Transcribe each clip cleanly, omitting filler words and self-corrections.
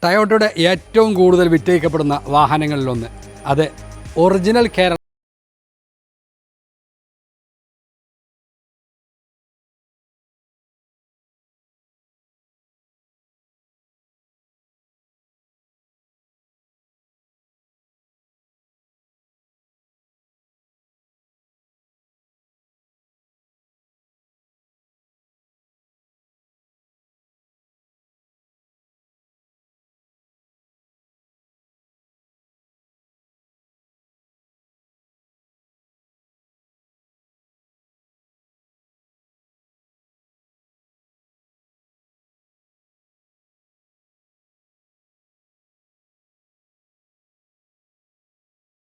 ടയോട്ടയുടെ ഏറ്റവും കൂടുതൽ വിറ്റഴിക്കപ്പെടുന്ന വാഹനങ്ങളിലൊന്ന്, അതെ, ഒറിജിനൽ കേരള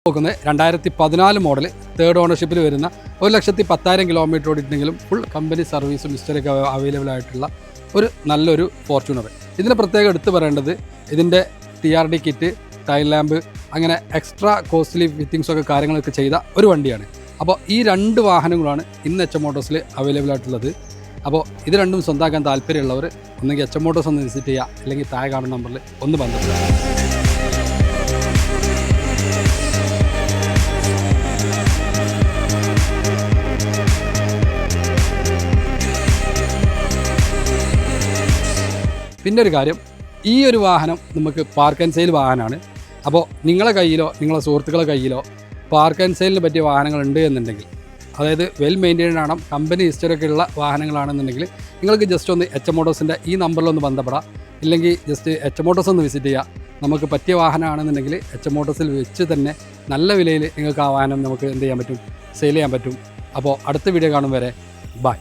നോക്കുന്നത് 2014 മോഡൽ തേർഡ് ഓണർഷിപ്പിൽ വരുന്ന 1,10,000 കിലോമീറ്റർ ഓടിയിട്ടുണ്ടെങ്കിലും ഫുൾ കമ്പനി സർവീസും ഹിസ്റ്ററിയൊക്കെ അവൈലബിൾ ആയിട്ടുള്ള ഒരു നല്ലൊരു ഫോർച്യൂണർ. ഇതിന് പ്രത്യേകം എടുത്തു പറയേണ്ടത് ഇതിൻ്റെ TRD കിറ്റ്, ടൈൽ ലാമ്പ്, അങ്ങനെ എക്സ്ട്രാ കോസ്റ്റ്ലി ഫിറ്റിങ്സൊക്കെ കാര്യങ്ങളൊക്കെ ചെയ്ത ഒരു വണ്ടിയാണ്. അപ്പോൾ ഈ രണ്ട് വാഹനങ്ങളാണ് ഇന്ന് എച്ച് മോട്ടോഴ്സിൽ അവൈലബിൾ ആയിട്ടുള്ളത്. അപ്പോൾ ഇത് രണ്ടും സ്വന്തമാക്കാൻ താല്പര്യമുള്ളവർ ഒന്നെങ്കിൽ എച്ച് മോട്ടോഴ്സ് ഒന്ന് വിസിറ്റ് ചെയ്യുക, അല്ലെങ്കിൽ താഴെ കാണുന്ന നമ്പറിൽ ഒന്ന് ബന്ധപ്പെടുക. പിന്നെ ഒരു കാര്യം, ഈ ഒരു വാഹനം നമുക്ക് പാർക്ക് ആൻഡ് സെയിൽ വാഹനമാണ്. അപ്പോൾ നിങ്ങളെ കയ്യിലോ നിങ്ങളെ സുഹൃത്തുക്കളെ കയ്യിലോ പാർക്ക് ആൻഡ് സെയിലിന് പറ്റിയ വാഹനങ്ങളുണ്ട് എന്നുണ്ടെങ്കിൽ, അതായത് വെൽ മെയിൻറ്റെയിൻഡ് ആണ്, കമ്പനി ഹിസ്റ്ററിയൊക്കെ ഉള്ള വാഹനങ്ങളാണെന്നുണ്ടെങ്കിൽ നിങ്ങൾക്ക് ജസ്റ്റ് ഒന്ന് എച്ച് മോട്ടോഴ്സിൻ്റെ ഈ നമ്പറിലൊന്ന് ബന്ധപ്പെടാം, ഇല്ലെങ്കിൽ ജസ്റ്റ് എച്ച് മോട്ടോഴ്സ് ഒന്ന് വിസിറ്റ് ചെയ്യുക. നമുക്ക് പറ്റിയ വാഹനമാണെന്നുണ്ടെങ്കിൽ എച്ച് മോട്ടോഴ്സിൽ വെച്ച് തന്നെ നല്ല വിലയിൽ നിങ്ങൾക്ക് ആ വാഹനം നമുക്ക് എന്ത് ചെയ്യാൻ പറ്റും, സെയിൽ ചെയ്യാൻ പറ്റും. അപ്പോൾ അടുത്ത വീഡിയോ കാണും വരെ ബൈ.